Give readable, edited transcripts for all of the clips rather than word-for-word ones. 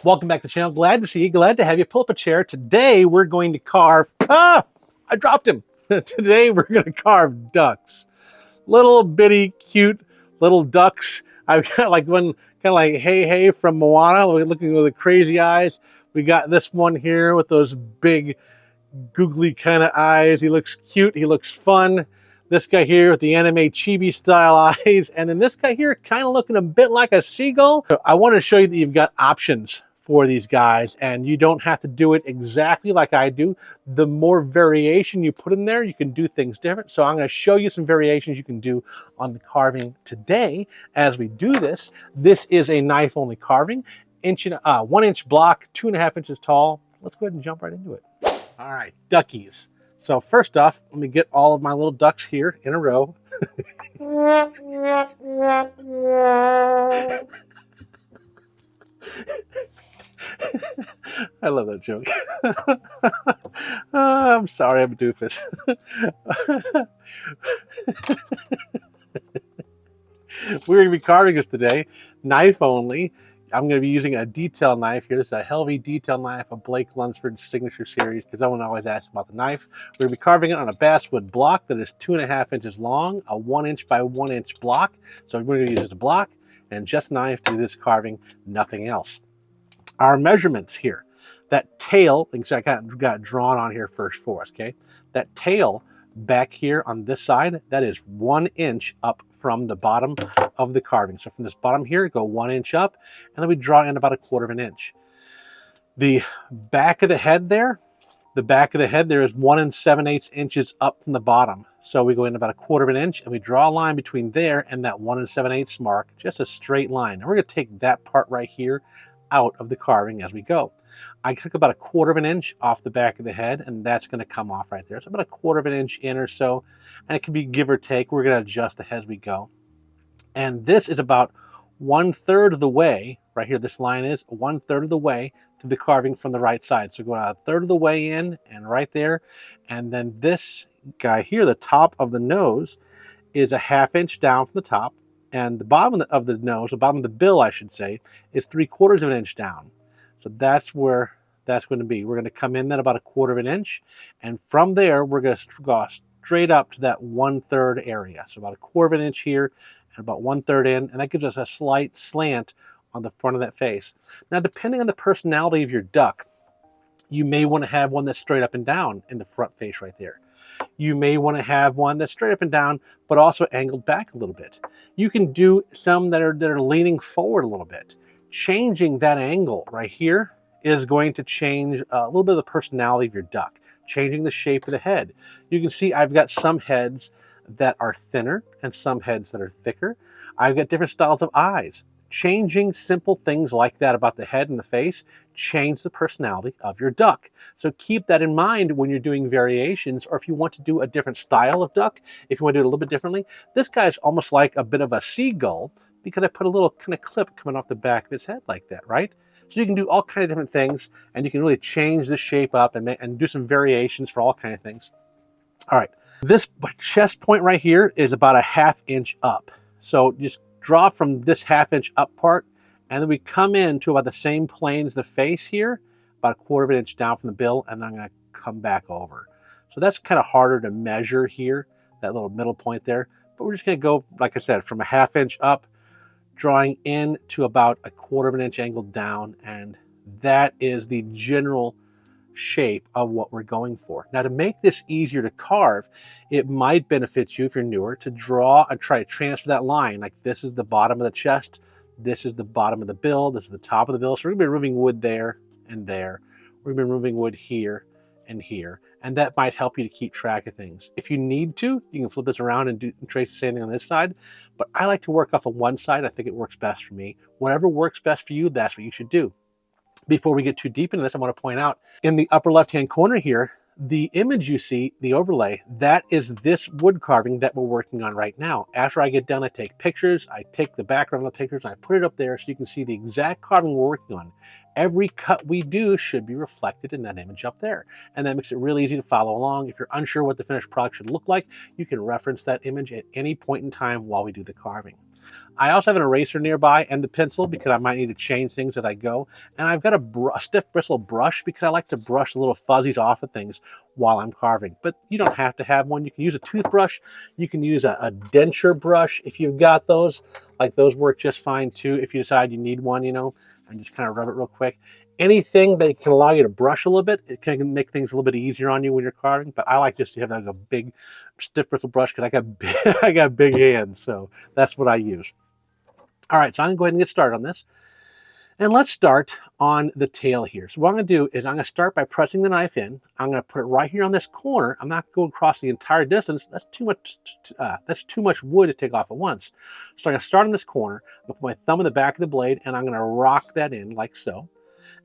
Welcome back to the channel. Glad to see you. Glad to have you. Pull up a chair. Today we're going to carve. I dropped him. Today we're going to carve ducks. Little bitty, cute little ducks. I've got like one kind of like Hey from Moana, looking with the crazy eyes. We got this one here with those big, googly kind of eyes. He looks cute. He looks fun. This guy here with the anime chibi style eyes. And then this guy here kind of looking a bit like a seagull. So I want to show you that you've got options for these guys, and you don't have to do it exactly like I do. The more variation you put in there, you can do things different. So I'm going to show you some variations you can do on the carving today. As we do this, this is a knife only carving, 1 inch block, 2.5 inches tall. Let's go ahead and jump right into it. All right, duckies. So first off, let me get all of my little ducks here in a row. I love that joke. I'm sorry, I'm a doofus. We're going to be carving this today, knife only. I'm going to be using a detail knife here. This is a Helvey detail knife, a Blake Lunsford signature series, because someone always asks about the knife. We're going to be carving it on a basswood block that is 2.5 inches long, a 1 inch by 1 inch block. So we're going to use a block and just knife to do this carving, nothing else. Our measurements here, that tail, I got it drawn on here first for us, okay? That tail back here on this side, that is 1 inch up from the bottom of the carving. So from this bottom here, go 1 inch up, and then we draw in about 1/4 inch. The back of the head there, is 1 7/8 inches up from the bottom. So we go in about 1/4 inch, and we draw a line between there and that 1 7/8 mark, just a straight line. And we're going to take that part right here out of the carving as we go. I took about 1/4 inch off the back of the head, and that's going to come off right there. So about 1/4 inch in or so, and it can be give or take. We're going to adjust the head as we go. And this is about 1/3 of the way, right here, this line is 1/3 of the way to the carving from the right side. So go about 1/3 of the way in and right there. And then this guy here, the top of the nose, is 1/2 inch down from the top. And the bottom of the nose, the bottom of the bill, I should say, is 3/4 inch down. So that's where that's going to be. We're going to come in then about 1/4 inch. And from there, we're going to go straight up to that 1/3 area. So about 1/4 inch here and about 1/3 in. And that gives us a slight slant on the front of that face. Now, depending on the personality of your duck, you may want to have one that's straight up and down in the front face right there. You may want to have one that's straight up and down, but also angled back a little bit. You can do some that are leaning forward a little bit. Changing that angle right here is going to change a little bit of the personality of your duck, changing the shape of the head. You can see I've got some heads that are thinner and some heads that are thicker. I've got different styles of eyes. Changing simple things like that about the head and the face change the personality of your duck. So keep that in mind when you're doing variations, or if you want to do a different style of duck, if you want to do it a little bit differently. This guy's almost like a bit of a seagull because I put a little kind of clip coming off the back of his head like that, right? So you can do all kinds of different things, and you can really change the shape up and do some variations for all kinds of things. All right, this chest point right here is about 1/2 inch up. So just draw from this 1/2 inch up part, and then we come in to about the same plane as the face here, about 1/4 inch down from the bill, and then I'm going to come back over. So that's kind of harder to measure here, that little middle point there. But we're just going to go, like I said, from 1/2 inch up, drawing in to about 1/4 inch angle down, and that is the general shape of what we're going for. Now, to make this easier to carve, it might benefit you, if you're newer, to draw and try to transfer that line. Like this is the bottom of the chest, this is the bottom of the bill, this is the top of the bill. So we're going to be removing wood there and there. We're going to be removing wood here and here, and that might help you to keep track of things. If you need to, you can flip this around and trace the same thing on this side, but I like to work off of one side. I think it works best for me. Whatever works best for you, that's what you should do. Before we get too deep into this, I want to point out in the upper left-hand corner here, the image you see, the overlay, that is this wood carving that we're working on right now. After I get done, I take pictures, I take the background of the pictures, and I put it up there so you can see the exact carving we're working on. Every cut we do should be reflected in that image up there. And that makes it really easy to follow along. If you're unsure what the finished product should look like, you can reference that image at any point in time while we do the carving. I also have an eraser nearby and the pencil because I might need to change things as I go. And I've got a stiff bristle brush because I like to brush the little fuzzies off of things while I'm carving. But you don't have to have one. You can use a toothbrush. You can use a denture brush if you've got those. Like those work just fine too if you decide you need one, you know, and just kind of rub it real quick. Anything that can allow you to brush a little bit, it can make things a little bit easier on you when you're carving. But I like just to have like a big stiff bristle brush because I got big hands, so that's what I use. All right, so I'm going to go ahead and get started on this. And let's start on the tail here. So what I'm going to do is I'm going to start by pressing the knife in. I'm going to put it right here on this corner. I'm not going across the entire distance. That's too much wood to take off at once. So I'm going to start on this corner. I'm going to put my thumb in the back of the blade, and I'm going to rock that in like so.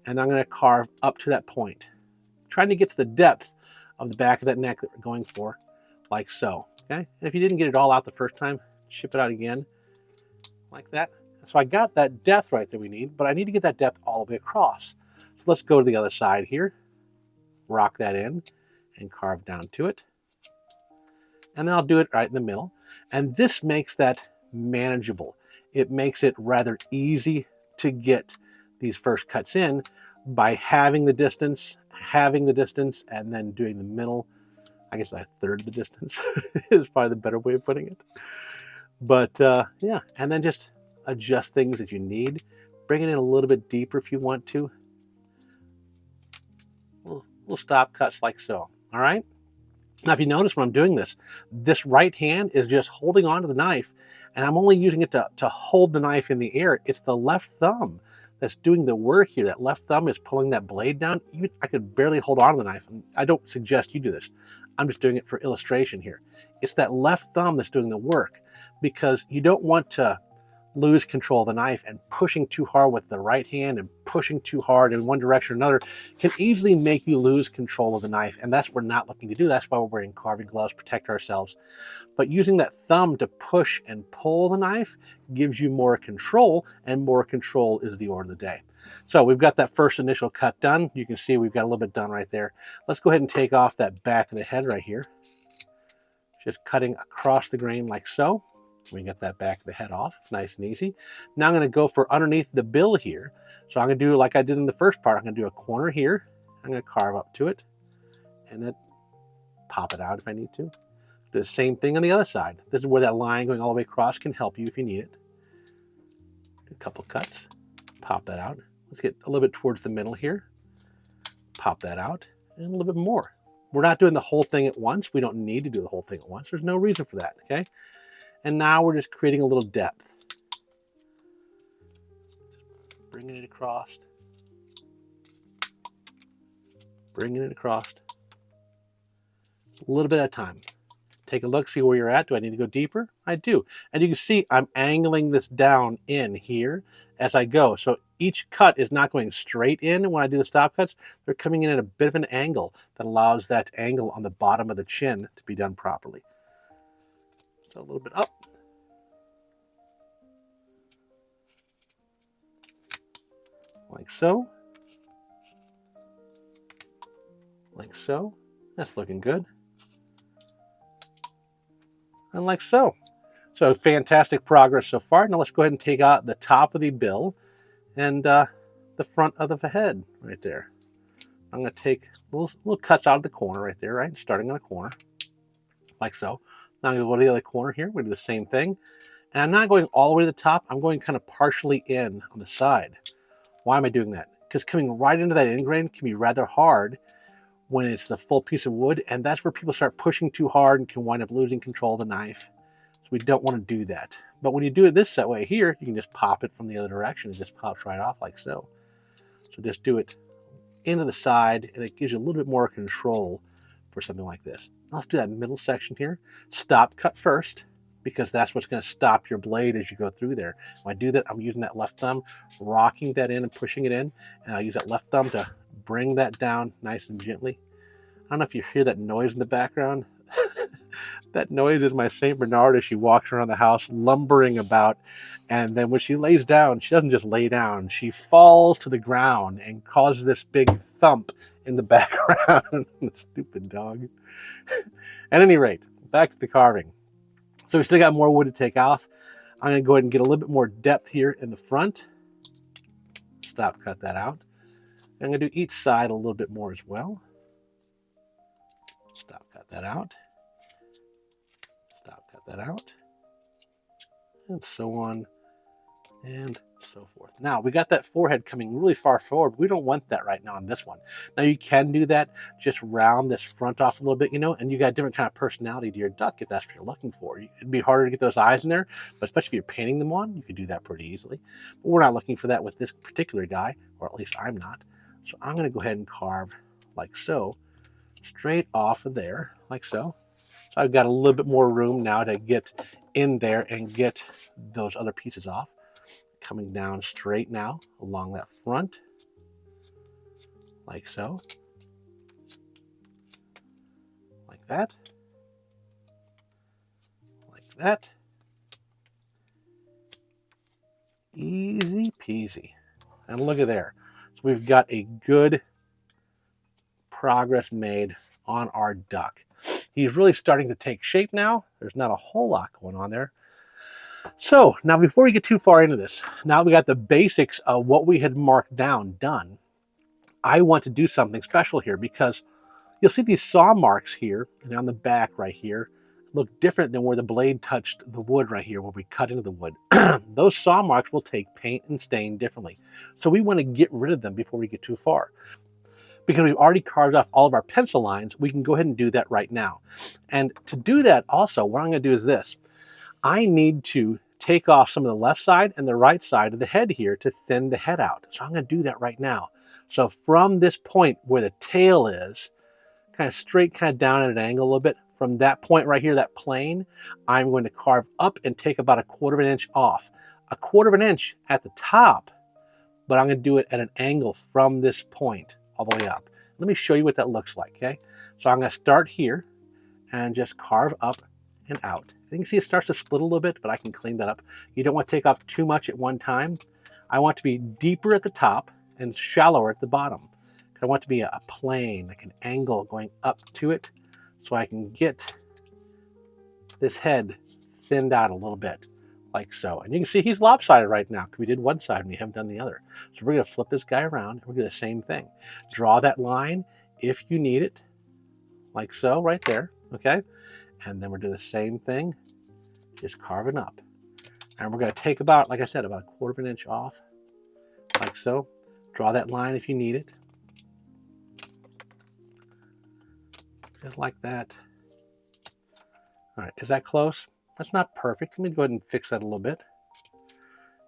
And I'm going to carve up to that point, trying to get to the depth of the back of that neck that we're going for, like so. Okay. And if you didn't get it all out the first time, ship it out again, like that. So I got that depth right that we need, but I need to get that depth all the way across. So let's go to the other side here, rock that in, and carve down to it. And then I'll do it right in the middle. And this makes that manageable. It makes it rather easy to get these first cuts in by having the distance, and then doing the middle. I guess a third of the distance is probably the better way of putting it. But yeah, and then just adjust things that you need. Bring it in a little bit deeper if you want to. Little stop cuts like so. All right. Now, if you notice when I'm doing this, this right hand is just holding onto the knife, and I'm only using it to hold the knife in the air. It's the left thumb that's doing the work here. That left thumb is pulling that blade down. Even I could barely hold on to the knife. And I don't suggest you do this. I'm just doing it for illustration here. It's that left thumb that's doing the work, because you don't want to lose control of the knife, and pushing too hard with the right hand and pushing too hard in one direction or another can easily make you lose control of the knife. And that's what we're not looking to do. That's why we're wearing carving gloves, protect ourselves. But using that thumb to push and pull the knife gives you more control, and more control is the order of the day. So we've got that first initial cut done. You can see we've got a little bit done right there. Let's go ahead and take off that back of the head right here. Just cutting across the grain like so. We get that back of the head off, nice and easy. Now I'm going to go for underneath the bill here. So I'm going to do like I did in the first part. I'm going to do a corner here. I'm going to carve up to it, and then pop it out if I need to. Do the same thing on the other side. This is where that line going all the way across can help you if you need it. A couple cuts, pop that out. Let's get a little bit towards the middle here. Pop that out, and a little bit more. We're not doing the whole thing at once. We don't need to do the whole thing at once. There's no reason for that, okay? And now we're just creating a little depth. Bringing it across. Bringing it across. A little bit at a time. Take a look, see where you're at. Do I need to go deeper? I do. And you can see I'm angling this down in here as I go. So each cut is not going straight in when I do the stop cuts. They're coming in at a bit of an angle that allows that angle on the bottom of the chin to be done properly. So a little bit up. Like so. Like so. That's looking good. And like so. So fantastic progress so far. Now let's go ahead and take out the top of the bill and the front of the head right there. I'm going to take little cuts out of the corner right there, right? Starting on the corner, like so. Now I'm going to go to the other corner here. We're going to do the same thing. And I'm not going all the way to the top. I'm going kind of partially in on the side. Why am I doing that? Because coming right into that end grain can be rather hard when it's the full piece of wood, and that's where people start pushing too hard and can wind up losing control of the knife. So we don't want to do that. But when you do it this way here, you can just pop it from the other direction. It just pops right off like so. So just do it into the side, and it gives you a little bit more control for something like this. Now let's do that middle section here. Stop cut first, because that's what's going to stop your blade as you go through there. When I do that, I'm using that left thumb, rocking that in and pushing it in, and I'll use that left thumb to bring that down nice and gently. I don't know if you hear that noise in the background. That noise is my St. Bernard as she walks around the house lumbering about, and then when she lays down, she doesn't just lay down, she falls to the ground and causes this big thump in the background. Stupid dog. At any rate, back to the carving. So we still got more wood to take off. I'm going to go ahead and get a little bit more depth here in the front. Stop, cut that out. I'm going to do each side a little bit more as well. Stop, cut that out. Stop, cut that out. And so on and so forth. Now, we got that forehead coming really far forward. We don't want that right now on this one. Now, you can do that. Just round this front off a little bit, you know, and you got a different kind of personality to your duck if that's what you're looking for. It'd be harder to get those eyes in there, but especially if you're painting them on, you could do that pretty easily. But we're not looking for that with this particular guy, or at least I'm not. So I'm going to go ahead and carve like so, straight off of there, like so. So I've got a little bit more room now to get in there and get those other pieces off. Coming down straight now along that front, like so, like that, like that. Easy peasy. And look at there. So we've got a good progress made on our duck. He's really starting to take shape now. There's not a whole lot going on there. So now before we get too far into this, now we got the basics of what we had marked down done. I want to do something special here because you'll see these saw marks here and on the back right here look different than where the blade touched the wood right here where we cut into the wood. Those saw marks will take paint and stain differently. So we want to get rid of them before we get too far. Because we've already carved off all of our pencil lines, we can go ahead and do that right now. And to do that also, what I'm going to do is this. I need to take off some of the left side and the right side of the head here to thin the head out. So I'm going to do that right now. So from this point where the tail is, kind of straight, kind of down at an angle a little bit, from that point right here, that plane, I'm going to carve up and take about 1/4 of an inch off. 1/4 of an inch at the top, but I'm going to do it at an angle from this point all the way up. Let me show you what that looks like, okay? So I'm going to start here and just carve up and out. You can see it starts to split a little bit, but I can clean that up. You don't want to take off too much at one time. I want to be deeper at the top and shallower at the bottom. I want it to be a plane, like an angle going up to it, so I can get this head thinned out a little bit, like so. And you can see he's lopsided right now because we did one side and we haven't done the other. So we're going to flip this guy around and we're going to do the same thing. Draw that line if you need it, like so, right there, okay? And then we're doing the same thing, just carving up. And we're going to take about, like I said, about 1/4 of an inch off, like so. Draw that line if you need it. Just like that. All right, is that close? That's not perfect. Let me go ahead and fix that a little bit.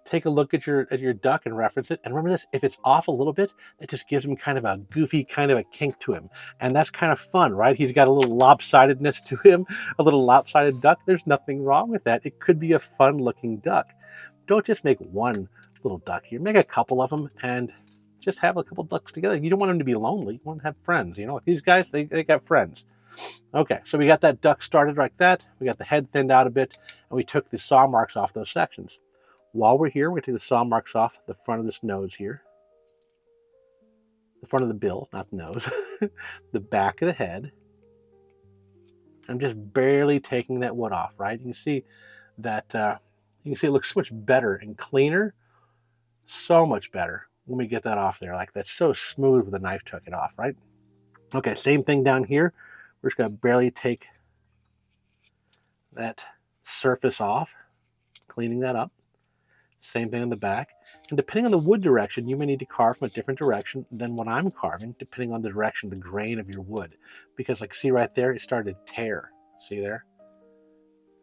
Take a look at your duck and reference it. And remember this, if it's off a little bit, it just gives him kind of a goofy, kind of a kink to him. And that's kind of fun, right? He's got a little lopsidedness to him, a little lopsided duck. There's nothing wrong with that. It could be a fun looking duck. Don't just make one little duck here. Make a couple of them and just have a couple ducks together. You don't want them to be lonely. You want to have friends. You know, these guys, they got friends. Okay, so we got that duck started like that. We got the head thinned out a bit, and we took the saw marks off those sections. While we're here, we're going to take the saw marks off the front of this nose here. The front of the bill, not the nose. The back of the head. I'm just barely taking that wood off, right? You can see that, you can see it looks so much better and cleaner. So much better when we get that off there. Like, that's so smooth with the knife took it off, right? Okay, same thing down here. We're just going to barely take that surface off, cleaning that up. Same thing on the back. And depending on the wood direction, you may need to carve from a different direction than what I'm carving, depending on the direction, the grain of your wood. Because like, see right there, it started to tear. See there?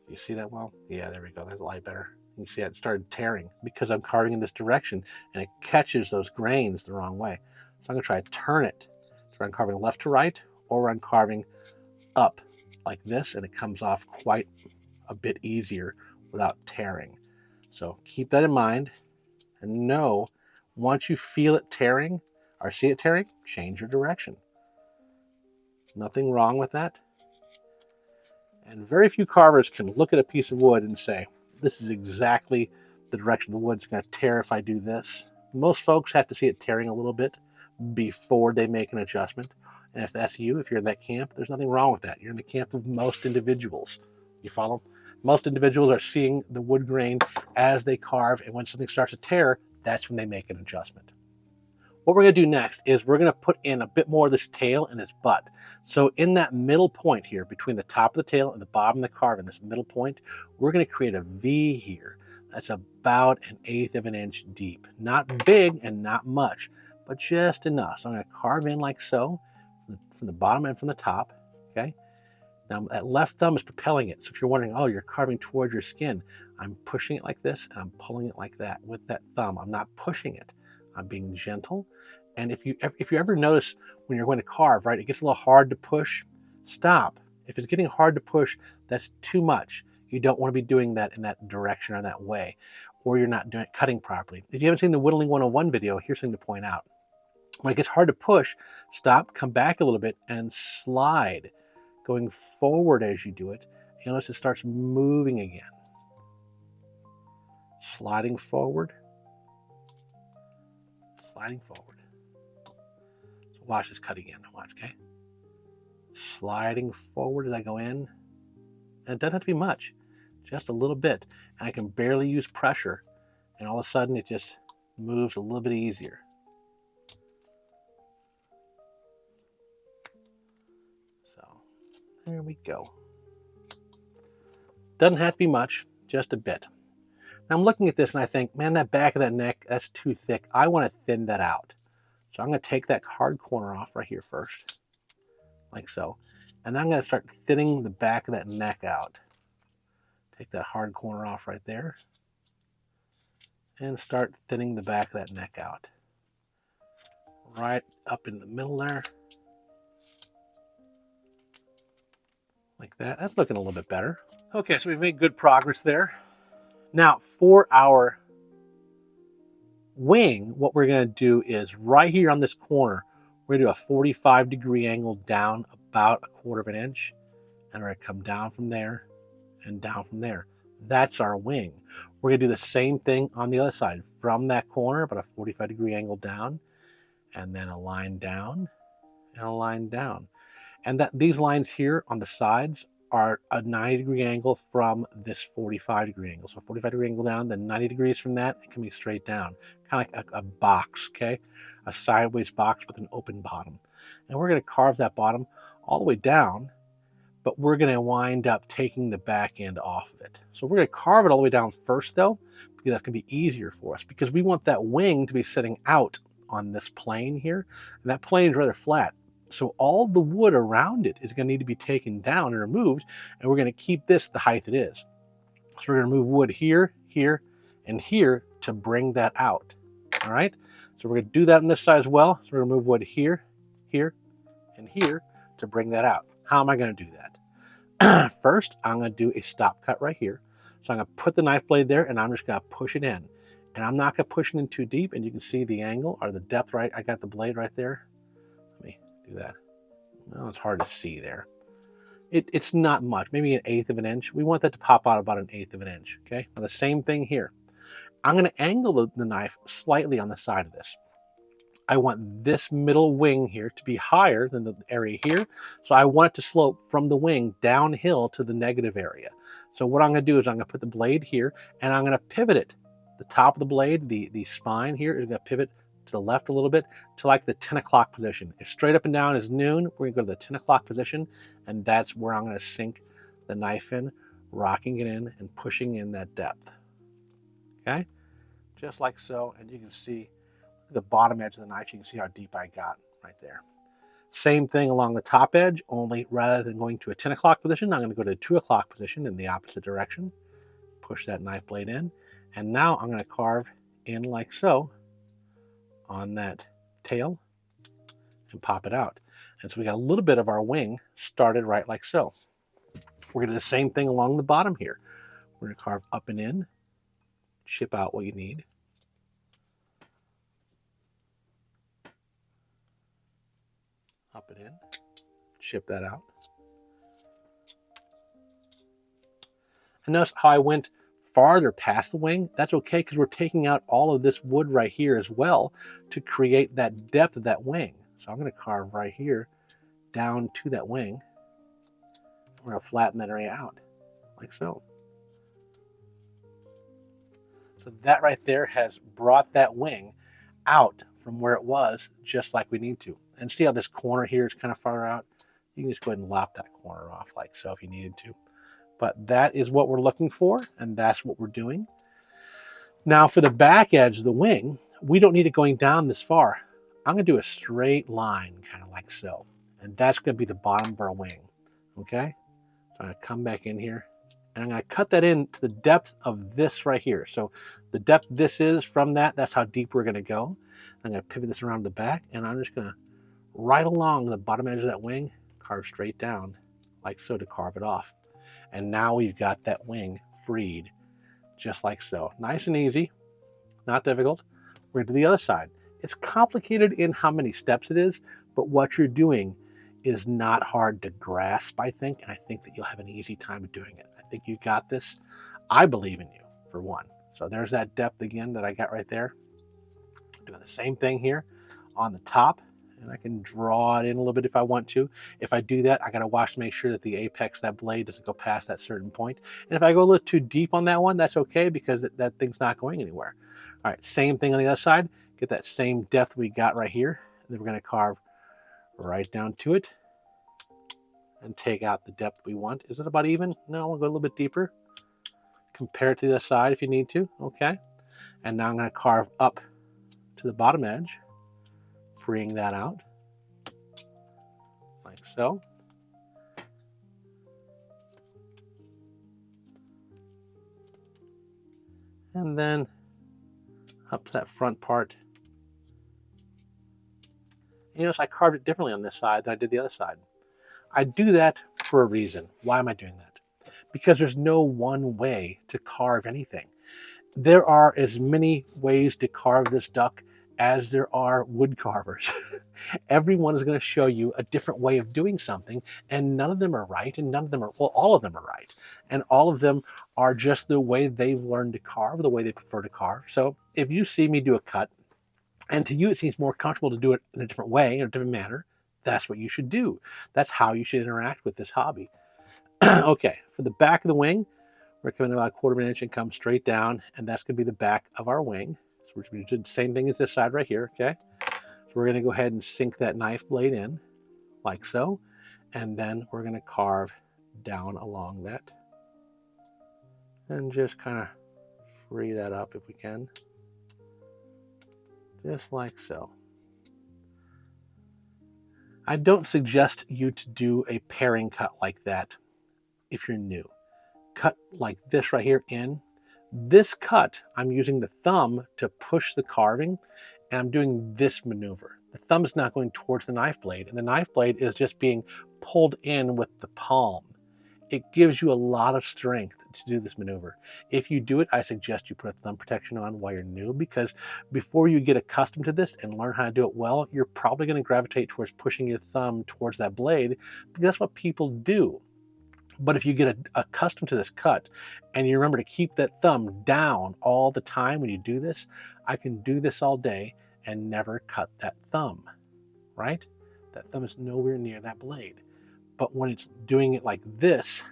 You see that well? Yeah, there we go. That's a lot better. You see it started tearing because I'm carving in this direction and it catches those grains the wrong way. So I'm going to try to turn it. So I'm carving left to right, or I'm carving up like this, and it comes off quite a bit easier without tearing. So keep that in mind and know once you feel it tearing or see it tearing, change your direction. Nothing wrong with that. And very few carvers can look at a piece of wood and say, this is exactly the direction the wood's going to tear if I do this. Most folks have to see it tearing a little bit before they make an adjustment. And if that's you, if you're in that camp, there's nothing wrong with that. You're in the camp of most individuals. You follow? Most individuals are seeing the wood grain as they carve, and when something starts to tear, that's when they make an adjustment. What we're going to do next is we're going to put in a bit more of this tail and this butt. So in that middle point here, between the top of the tail and the bottom of the carve, in this middle point, we're going to create a V here. That's about 1/8 of an inch deep. Not big and not much, but just enough. So I'm going to carve in like so, from the bottom and from the top, okay? Now that left thumb is propelling it. So if you're wondering, oh, you're carving towards your skin, I'm pushing it like this and I'm pulling it like that with that thumb. I'm not pushing it. I'm being gentle. And if you ever notice when you're going to carve, right, it gets a little hard to push, stop. If it's getting hard to push, that's too much. You don't want to be doing that in that direction or that way, or you're not cutting properly. If you haven't seen the Whittling 101 video, here's something to point out. When it gets hard to push, stop, come back a little bit, and slide. Going forward as you do it, you'll notice it starts moving again. Sliding forward. Sliding forward. So watch this cut again. Watch, okay? Sliding forward as I go in. And it doesn't have to be much, just a little bit. And I can barely use pressure. And all of a sudden it just moves a little bit easier. So there we go. Doesn't have to be much, just a bit. Now I'm looking at this and I think, man, that back of that neck, that's too thick. I want to thin that out. So I'm going to take that hard corner off right here first, like so. And then I'm going to start thinning the back of that neck out. Take that hard corner off right there and start thinning the back of that neck out. Right up in the middle there. Like that. That's looking a little bit better. Okay, so we've made good progress there. Now for our wing, what we're going to do is right here on this corner, we're going to do a 45-degree angle down about 1/4 of an inch. And we're going to come down from there and down from there. That's our wing. We're going to do the same thing on the other side. From that corner, about a 45-degree angle down, and then a line down, and a line down. And that these lines here on the sides are a 90-degree angle from this 45-degree angle. So 45-degree angle down, then 90 degrees from that, it can be straight down. Kind of like a box, okay? A sideways box with an open bottom. And we're going to carve that bottom all the way down, but we're going to wind up taking the back end off of it. So we're going to carve it all the way down first, though, because that's going to be easier for us, because we want that wing to be sitting out on this plane here. And that plane is rather flat. So all the wood around it is going to need to be taken down and removed, and we're going to keep this the height it is. So we're going to move wood here, here, and here to bring that out. All right? So we're going to do that on this side as well. So we're going to move wood here, here, and here to bring that out. How am I going to do that? First, I'm going to do a stop cut right here. So I'm going to put the knife blade there, and I'm just going to push it in. And I'm not going to push it in too deep, and you can see the angle or the depth, right? I got the blade right there. Let me do that. Well, it's hard to see there. It's not much, maybe 1/8 of an inch. We want that to pop out about 1/8 of an inch, okay? Now the same thing here. I'm going to angle the knife slightly on the side of this. I want this middle wing here to be higher than the area here. So I want it to slope from the wing downhill to the negative area. So what I'm going to do is I'm going to put the blade here, and I'm going to pivot it. The top of the blade, the spine here is going to pivot to the left a little bit to like the 10 o'clock position. If straight up and down is noon, we're going to go to the 10 o'clock position, and that's where I'm going to sink the knife in, rocking it in and pushing in that depth. Okay? Just like so, and you can see the bottom edge of the knife, you can see how deep I got right there. Same thing along the top edge, only rather than going to a 10 o'clock position, I'm going to go to a 2 o'clock position in the opposite direction. Push that knife blade in, and now I'm going to carve in like so on that tail and pop it out. And so we got a little bit of our wing started right like so. We're going to do the same thing along the bottom here. We're going to carve up and in, chip out what you need. Up and in, chip that out. And notice how I went farther past the wing. That's okay, because we're taking out all of this wood right here as well to create that depth of that wing. So I'm going to carve right here down to that wing. We're going to flatten that area out like so. So that right there has brought that wing out from where it was, just like we need to. And see how this corner here is kind of far out? You can just go ahead and lop that corner off like so if you needed to. But that is what we're looking for, and that's what we're doing. Now for the back edge of the wing, we don't need it going down this far. I'm going to do a straight line, kind of like so. And that's going to be the bottom of our wing, okay? So I'm going to come back in here, and I'm going to cut that in to the depth of this right here. So the depth this is from that, that's how deep we're going to go. I'm going to pivot this around the back, and I'm just going to right along the bottom edge of that wing, carve straight down, like so, to carve it off. And now we've got that wing freed, just like so. Nice and easy, not difficult. We're going to the other side. It's complicated in how many steps it is, but what you're doing is not hard to grasp, I think, and I think that you'll have an easy time doing it. I think you got this. I believe in you, for one. So there's that depth again that I got right there. Doing the same thing here on the top, and I can draw it in a little bit if I want to. If I do that, I got to watch to make sure that the apex of that blade doesn't go past that certain point. And if I go a little too deep on that one, that's okay, because that thing's not going anywhere. All right, same thing on the other side. Get that same depth we got right here, and then we're going to carve right down to it and take out the depth we want. Is it about even? No, we'll go a little bit deeper. Compare it to the other side if you need to. Okay. And now I'm going to carve up to the bottom edge, freeing that out like so. And then up to that front part. You notice I carved it differently on this side than I did the other side. I do that for a reason. Why am I doing that? Because there's no one way to carve anything. There are as many ways to carve this duck as there are wood carvers. Everyone is going to show you a different way of doing something, and none of them are right, and none of them are, well, all of them are right. And all of them are just the way they've learned to carve, the way they prefer to carve. So if you see me do a cut, and to you it seems more comfortable to do it in a different way, in a different manner, that's what you should do. That's how you should interact with this hobby. Okay, for the back of the wing, we're coming about 1/4 of an inch and come straight down, and that's going to be the back of our wing. So we're going to do the same thing as this side right here, okay? So we're going to go ahead and sink that knife blade in, like so, and then we're going to carve down along that. And just kind of free that up if we can. Just like so. I don't suggest you to do a paring cut like that if you're new. Cut like this right here in. This cut, I'm using the thumb to push the carving, and I'm doing this maneuver. The thumb is not going towards the knife blade, and the knife blade is just being pulled in with the palm. It gives you a lot of strength to do this maneuver. If you do it, I suggest you put a thumb protection on while you're new, because before you get accustomed to this and learn how to do it well, you're probably going to gravitate towards pushing your thumb towards that blade, because that's what people do. But if you get accustomed to this cut and you remember to keep that thumb down all the time when you do this, I can do this all day and never cut that thumb, right? That thumb is nowhere near that blade. But when it's doing it like this,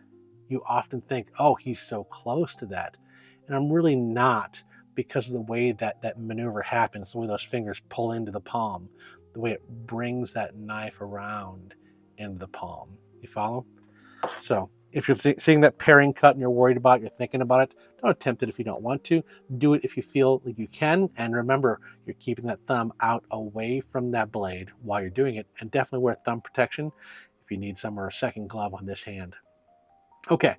you often think, oh, he's so close to that. And I'm really not, because of the way that that maneuver happens, the way those fingers pull into the palm, the way it brings that knife around into the palm. You follow? So if you're seeing that paring cut and you're worried about it, you're thinking about it, don't attempt it if you don't want to. Do it if you feel like you can. And remember, you're keeping that thumb out away from that blade while you're doing it. And definitely wear thumb protection if you need some, or a second glove on this hand. Okay,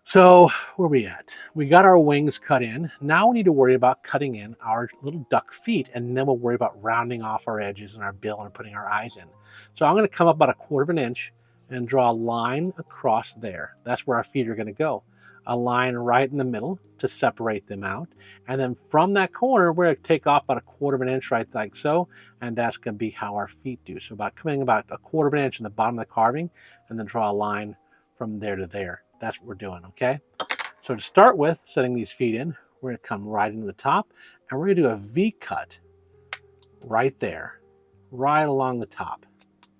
so where are we at? We got our wings cut in. Now we need to worry about cutting in our little duck feet, and then we'll worry about rounding off our edges and our bill and putting our eyes in. So I'm going to come up about 1/4 of an inch and draw a line across there. That's where our feet are going to go. A line right in the middle to separate them out. And then from that corner, we're going to take off about 1/4 of an inch, right like so. And that's going to be how our feet do. So coming about 1/4 of an inch in the bottom of the carving, and then draw a line from there to there. That's what we're doing, okay? So to start with, setting these feet in, we're going to come right into the top, and we're going to do a V cut right there, right along the top,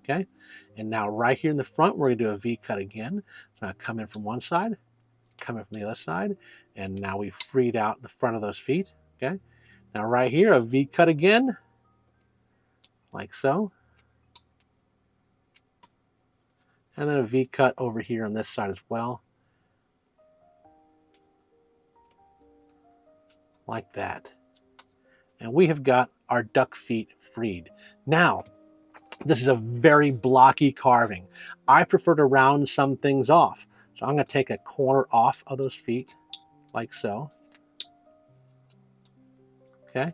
okay? And now right here in the front, we're going to do a V cut again. So I come in from one side, come in from the other side, And now we freed out the front of those feet. Okay. Now right here, a V cut again, like so. And then a V cut over here on this side as well, like that. And we have got our duck feet freed. Now, this is a very blocky carving. I prefer to round some things off. So I'm going to take a corner off of those feet, like so. Okay,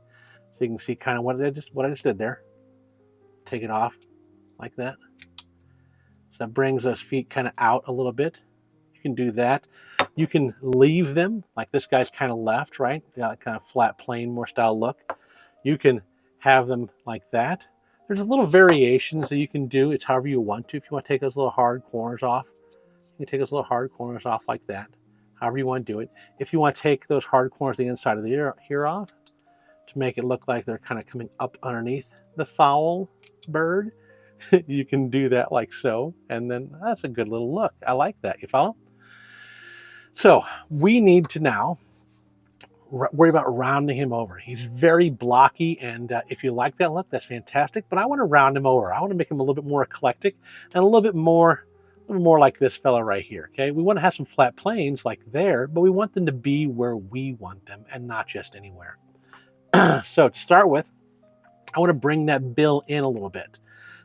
so you can see kind of what I just did there. Take it off like that. So that brings those feet kind of out a little bit. You can do that. You can leave them, like this guy's kind of left, right? Got a kind of flat, plain, more style look. You can have them like that. There's a little variations that you can do. It's however you want to. If you want to take those little hard corners off, you can take those little hard corners off like that. However you want to do it. If you want to take those hard corners the inside of the ear off to make it look like they're kind of coming up underneath the fowl bird, you can do that like so. And then that's a good little look. I like that. You follow? So we need to now worry about rounding him over. He's very blocky, and if you like that look, that's fantastic, but I want to round him over. I want to make him a little bit more eclectic and a little bit more like this fella right here, okay? We want to have some flat planes like there, but we want them to be where we want them and not just anywhere. So to start with, I want to bring that bill in a little bit.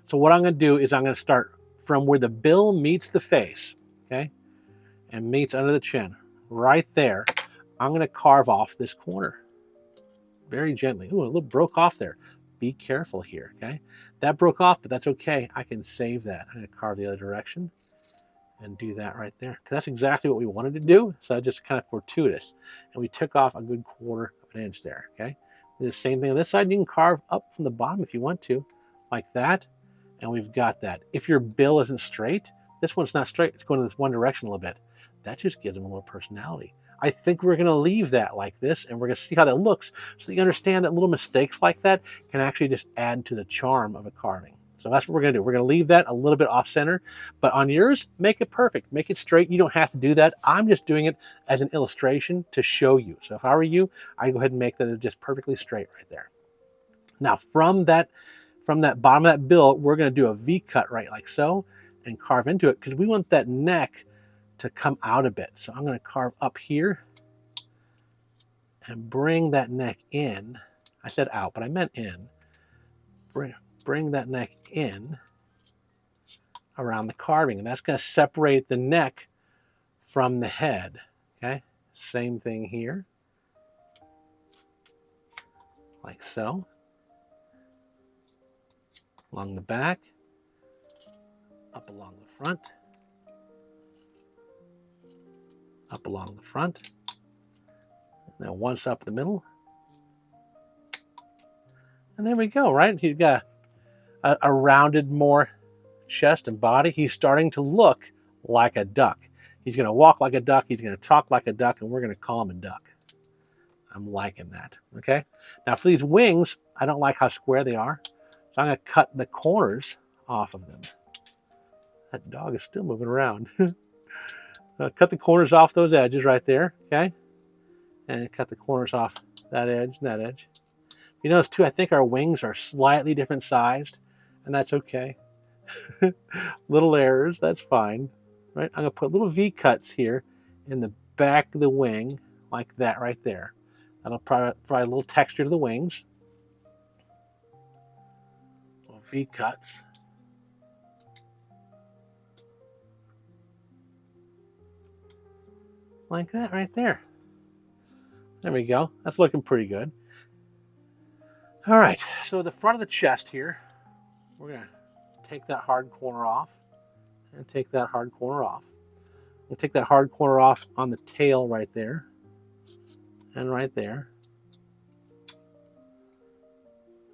So what I'm going to do is I'm going to start from where the bill meets the face, okay, and meets under the chin, right there. I'm going to carve off this corner very gently. Ooh, a little broke off there. Be careful here, okay? That broke off, but that's okay. I can save that. I'm going to carve the other direction and do that right there, because that's exactly what we wanted to do. So that's just kind of fortuitous. And we took off a good 1/4 of an inch there, okay? Do the same thing on this side. You can carve up from the bottom if you want to, like that. And we've got that. If your bill isn't straight, this one's not straight. It's going in this one direction a little bit. That just gives them a little personality. I think we're going to leave that like this, and we're going to see how that looks so that you understand that little mistakes like that can actually just add to the charm of a carving. So that's what we're going to do. We're going to leave that a little bit off center, but on yours, make it perfect. Make it straight. You don't have to do that. I'm just doing it as an illustration to show you. So if I were you, I'd go ahead and make that just perfectly straight right there. Now from that bottom of that bill, we're going to do a V cut right like so and carve into it because we want that neck to come out a bit. So I'm going to carve up here and bring that neck in. I said out, but I meant in. Bring that neck in around the carving, and that's going to separate the neck from the head. Okay, same thing here, like so. Along the back, up along the front, up along the front, and then once up the middle. And there we go, right? He's got a rounded more chest and body. He's starting to look like a duck. He's going to walk like a duck. He's going to talk like a duck, and we're going to call him a duck. I'm liking that, okay? Now for these wings, I don't like how square they are, so I'm going to cut the corners off of them. That dog is still moving around. Cut the corners off those edges right there, okay? And cut the corners off that edge and that edge. You notice too, I think our wings are slightly different sized, and that's okay. Little errors, that's fine, right? I'm gonna put little V cuts here in the back of the wing, like that right there. That'll provide a little texture to the wings. Little V cuts. Like that right there. There we go. That's looking pretty good. All right, so the front of the chest here, we're gonna take that hard corner off and take that hard corner off. We'll take that hard corner off on the tail right there and right there.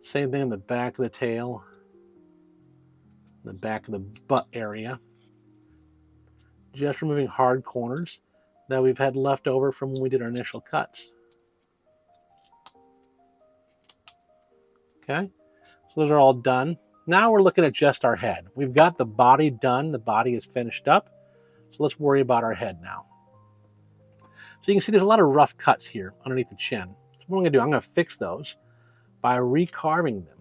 Same thing in the back of the tail, the back of the butt area. Just removing hard corners that we've had left over from when we did our initial cuts. Okay, so those are all done. Now we're looking at just our head. We've got the body done. The body is finished up. So let's worry about our head now. So you can see there's a lot of rough cuts here underneath the chin. So what I'm going to do, I'm going to fix those by recarving them.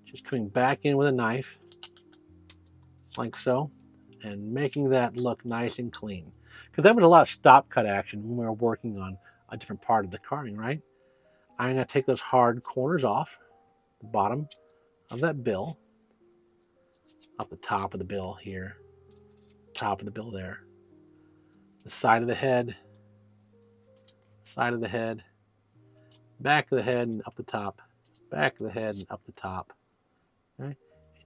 Just coming back in with a knife, like so, and making that look nice and clean. Because that was a lot of stop cut action when we were working on a different part of the carving, right? I'm going to take those hard corners off the bottom of that bill, up the top of the bill here, top of the bill there, the side of the head, back of the head and up the top, back of the head and up the top. Okay?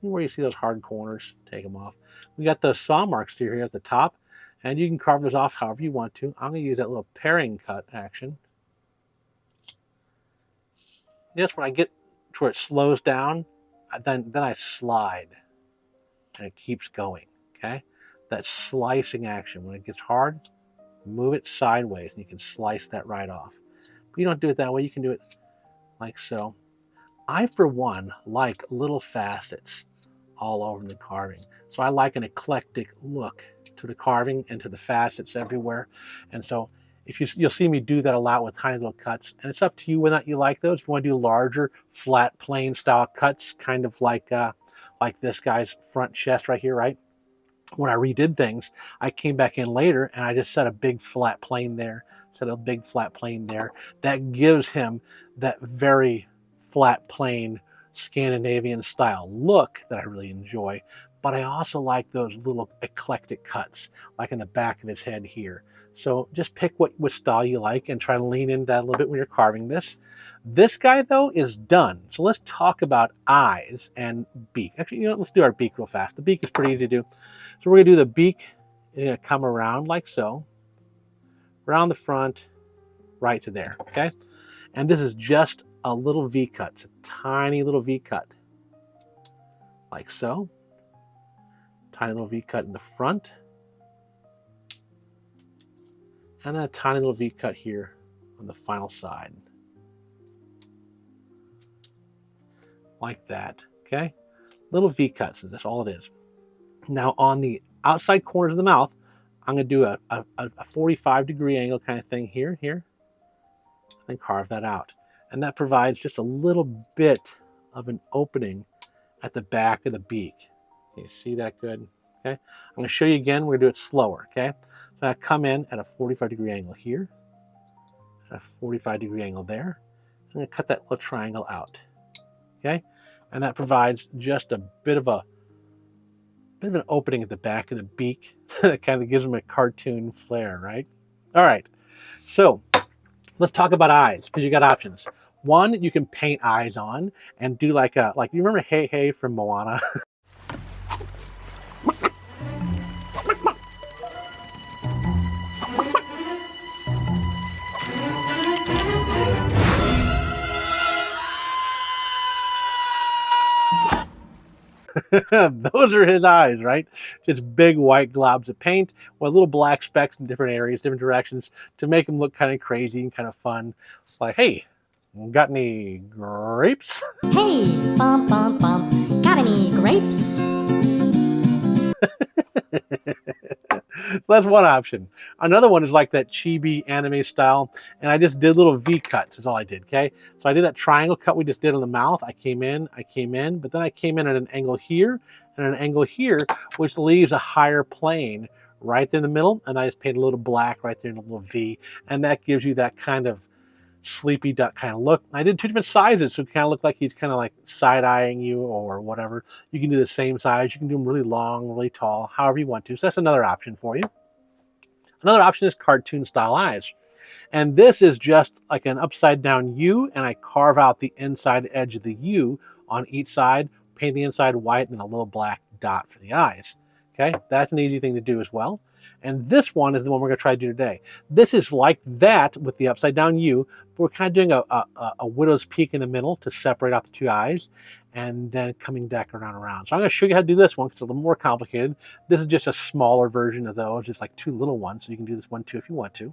Anywhere you see those hard corners, take them off. We got those saw marks here at the top, and you can carve those off however you want to. I'm going to use that little paring cut action. Just when I get to where it slows down, then I slide, and it keeps going. Okay, that slicing action. When it gets hard, move it sideways, and you can slice that right off. But you don't do it that way. You can do it like so. I, for one, like little facets all over the carving. So I like an eclectic look to the carving and to the facets everywhere. And so you'll see me do that a lot with tiny little cuts. And it's up to you whether or not you like those. If you want to do larger, flat, plain style cuts, kind of like this guy's front chest right here, right? When I redid things, I came back in later and I just set a big flat plane there, That gives him that very flat plane Scandinavian style look that I really enjoy. But I also like those little eclectic cuts, like in the back of his head here. So just pick what style you like and try to lean into that a little bit when you're carving this. This guy, though, is done. So let's talk about eyes and beak. Actually, let's do our beak real fast. The beak is pretty easy to do. So we're going to do the beak. You're going to come around like so, around the front, right to there, okay? And this is just a little V cut. It's a tiny little V cut, like so. Tiny little V cut in the front. And then a tiny little V cut here on the final side. Like that, okay? Little V cuts, that's all it is. Now on the outside corners of the mouth, I'm going to do a 45-degree angle kind of thing here, and then carve that out. And that provides just a little bit of an opening at the back of the beak. Can you see that good? Okay. I'm going to show you again. We're going to do it slower, okay? So I come in at a 45-degree angle here, at a 45-degree angle there. I'm going to cut that little triangle out, okay? And that provides just a bit of an opening at the back of the beak that kind of gives them a cartoon flair, right? All right, so let's talk about eyes, because you got options. One, you can paint eyes on and do like you remember Hey Hey from Moana? Those are his eyes, right? Just big white globs of paint with little black specks in different areas, different directions to make them look kind of crazy and kind of fun. It's like, hey, got any grapes? Hey, bum, bum, bum, got any grapes? That's one option. Another one is like that chibi anime style, and I just did little V cuts is all I did, okay? So I did that triangle cut we just did on the mouth. I came in, but then I came in at an angle here and an angle here, which leaves a higher plane right there in the middle, and I just painted a little black right there in a little V, and that gives you that kind of sleepy duck kind of look. I did two different sizes, so it kind of looked like he's kind of like side-eyeing you or whatever. You can do the same size. You can do them really long, really tall, however you want to. So that's another option for you. Another option is cartoon style eyes. And this is just like an upside down U, and I carve out the inside edge of the U on each side, paint the inside white, and then a little black dot for the eyes. Okay, that's an easy thing to do as well. And this one is the one we're going to try to do today. This is like that with the upside down U, but we're kind of doing a widow's peak in the middle to separate out the two eyes, and then coming back around. So I'm going to show you how to do this one because it's a little more complicated. This is just a smaller version of those, just like two little ones, so you can do this one too if you want to.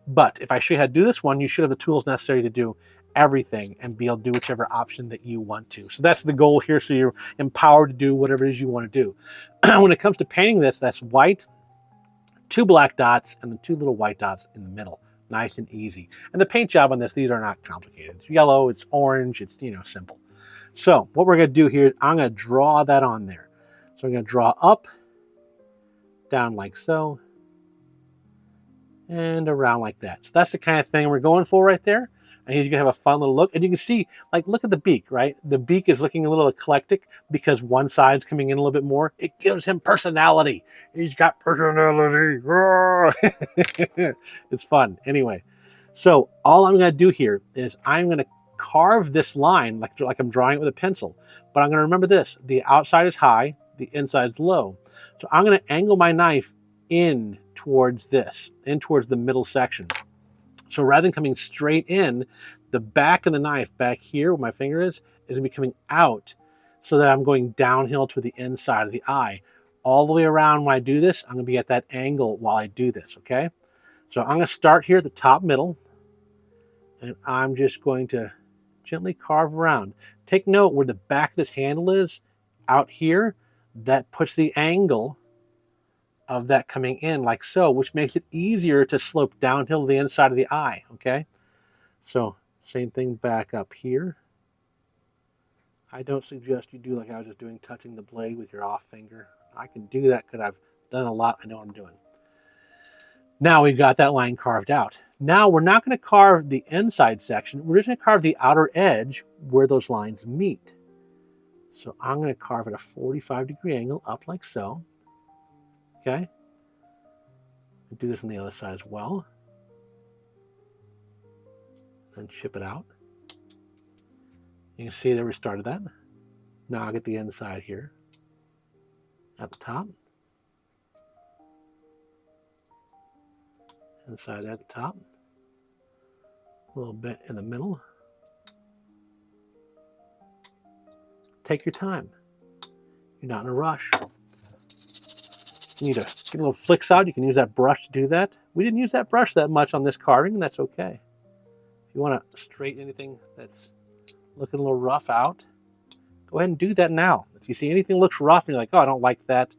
But if I show you how to do this one, you should have the tools necessary to do everything and be able to do whichever option that you want to. So that's the goal here, so you're empowered to do whatever it is you want to do. When it comes to painting this, that's white, 2 black dots and the 2 little white dots in the middle. Nice and easy. And the paint job on this, these are not complicated. It's yellow, it's orange, it's, simple. So what we're going to do here, I'm going to draw that on there. So I'm going to draw up, down like so, and around like that. So that's the kind of thing we're going for right there. And he's going to have a fun little look. And you can see, like, look at the beak, right? The beak is looking a little eclectic because one side's coming in a little bit more. It gives him personality. He's got personality. It's fun. Anyway, so all I'm going to do here is I'm going to carve this line like I'm drawing it with a pencil. But I'm going to remember this. The outside is high. The inside is low. So I'm going to angle my knife in towards this, in towards the middle section. So rather than coming straight in, the back of the knife back here where my finger is going to be coming out so that I'm going downhill to the inside of the eye. All the way around when I do this, I'm going to be at that angle while I do this, okay? So I'm going to start here at the top middle, and I'm just going to gently carve around. Take note where the back of this handle is, out here, that puts the angle of that coming in like so, which makes it easier to slope downhill to the inside of the eye, okay? So same thing back up here. I don't suggest you do like I was just doing, touching the blade with your off finger. I can do that because I've done a lot. I know what I'm doing. Now we've got that line carved out. Now we're not going to carve the inside section. We're just going to carve the outer edge where those lines meet. So I'm going to carve at a 45-degree angle up like so. Okay. Do this on the other side as well. Then chip it out. You can see that we started that. Now I'll get the inside here at the top. Inside there at the top. A little bit in the middle. Take your time. You're not in a rush. You need to get a little flicks out. You can use that brush to do that. We didn't use that brush that much on this carving, and that's okay. If you want to straighten anything that's looking a little rough out, go ahead and do that now. If you see anything looks rough and you're like, oh, I don't like that,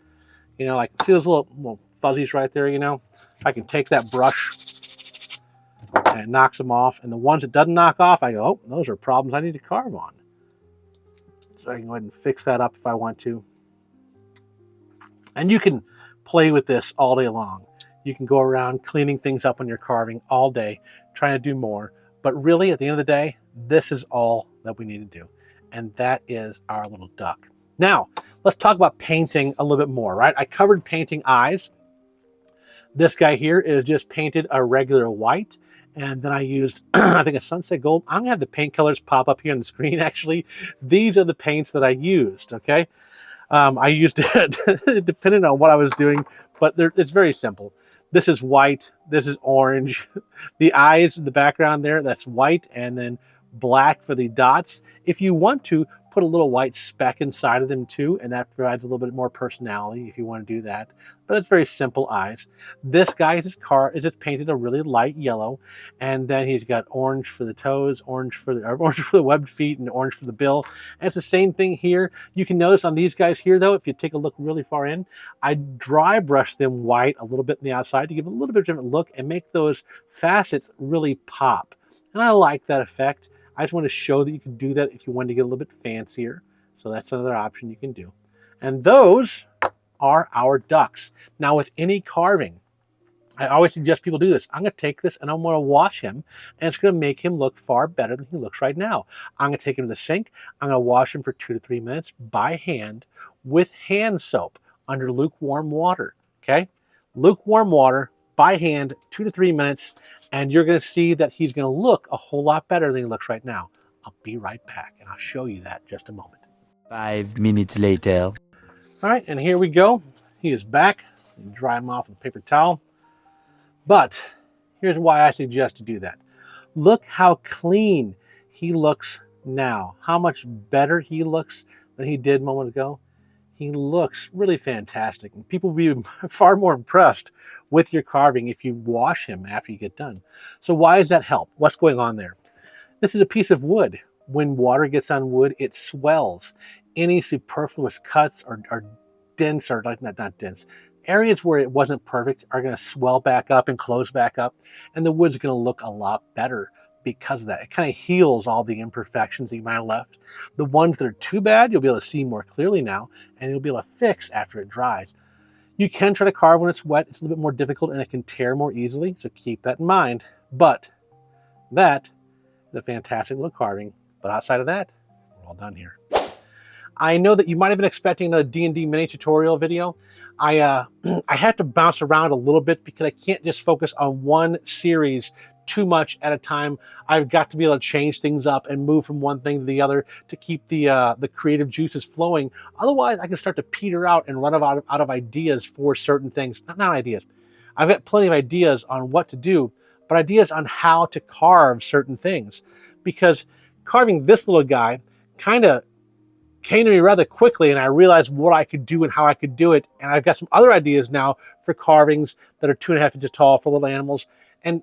like see those little fuzzies right there, I can take that brush and it knocks them off. And the ones it doesn't knock off, I go, oh, those are problems I need to carve on. So I can go ahead and fix that up if I want to. And you can play with this all day long. You can go around cleaning things up on your carving all day, trying to do more. But really, at the end of the day, this is all that we need to do. And that is our little duck. Now, let's talk about painting a little bit more, right? I covered painting eyes. This guy here is just painted a regular white. And then I used, I think, a sunset gold. I'm going to have the paint colors pop up here on the screen, actually. These are the paints that I used, okay? I used it depending on what I was doing, but it's very simple. This is white. This is orange. The eyes in the background there, that's white, and then black for the dots. If you want to, put a little white speck inside of them too, and that provides a little bit more personality if you want to do that. But it's very simple eyes. This guy is just painted a really light yellow, and then he's got orange for the toes, orange for the webbed feet, and orange for the bill. And it's the same thing here. You can notice on these guys here, though, if you take a look really far in, I dry brush them white a little bit on the outside to give a little bit of a different look and make those facets really pop. And I like that effect. I just want to show that you can do that if you want to get a little bit fancier. So that's another option you can do. And those are our ducks. Now with any carving, I always suggest people do this. I'm going to take this and I'm going to wash him, and it's going to make him look far better than he looks right now. I'm going to take him to the sink. I'm going to wash him for 2 to 3 minutes by hand with hand soap under lukewarm water. Okay? Lukewarm water by hand, 2 to 3 minutes. And you're going to see that he's going to look a whole lot better than he looks right now. I'll be right back, and I'll show you that in just a moment. 5 minutes later. All right, and here we go. He is back. Dry him off with a paper towel. But here's why I suggest to do that. Look how clean he looks now. How much better he looks than he did a moment ago. He looks really fantastic, and people will be far more impressed with your carving if you wash him after you get done. So why does that help? What's going on there? This is a piece of wood. When water gets on wood, it swells. Any superfluous cuts or dents, or not dents, areas where it wasn't perfect are going to swell back up and close back up, and the wood's going to look a lot better because of that. It kind of heals all the imperfections that you might have left. The ones that are too bad, you'll be able to see more clearly now, and you'll be able to fix after it dries. You can try to carve when it's wet. It's a little bit more difficult and it can tear more easily, so keep that in mind. But that is a fantastic little carving. But outside of that, we're all done here. I know that you might have been expecting a D&D mini tutorial video. I had to bounce around a little bit because I can't just focus on one series too much at a time. I've got to be able to change things up and move from one thing to the other to keep the creative juices flowing. Otherwise, I can start to peter out and run out of ideas for certain things. Not ideas. I've got plenty of ideas on what to do, but ideas on how to carve certain things. Because carving this little guy kind of came to me rather quickly, and I realized what I could do and how I could do it. And I've got some other ideas now for carvings that are 2.5 inches tall for little animals. And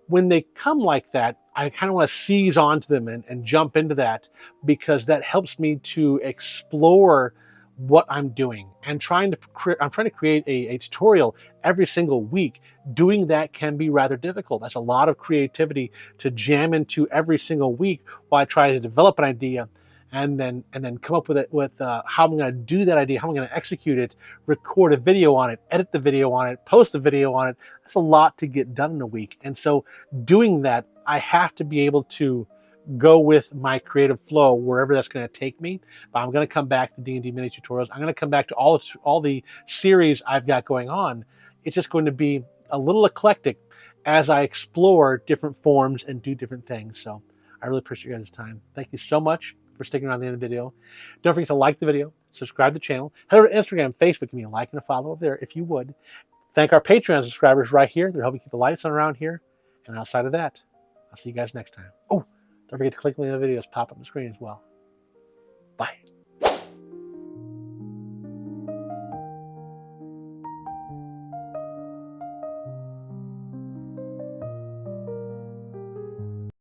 when they come like that, I kind of want to seize onto them and jump into that, because that helps me to explore what I'm doing and I'm trying to create a tutorial every single week. Doing that can be rather difficult. That's a lot of creativity to jam into every single week while I try to develop an idea and then come up with it with how I'm going to do that idea, how I'm going to execute it, record a video on it, edit the video on it, post a video on it. That's a lot to get done in a week. And so doing that, I have to be able to go with my creative flow wherever that's going to take me. But I'm going to come back to D&D mini tutorials. I'm going to come back to all the series I've got going on. It's just going to be a little eclectic as I explore different forms and do different things. So I really appreciate your guys' time. Thank you so much for sticking around the end of the video. Don't forget to like the video, subscribe to the channel, head over to Instagram, Facebook, give me a like and a follow over there if you would. Thank our Patreon subscribers right here. They're helping keep the lights on around here. And outside of that, I'll see you guys next time. Oh, don't forget to click the link in the videos, pop up on the screen as well.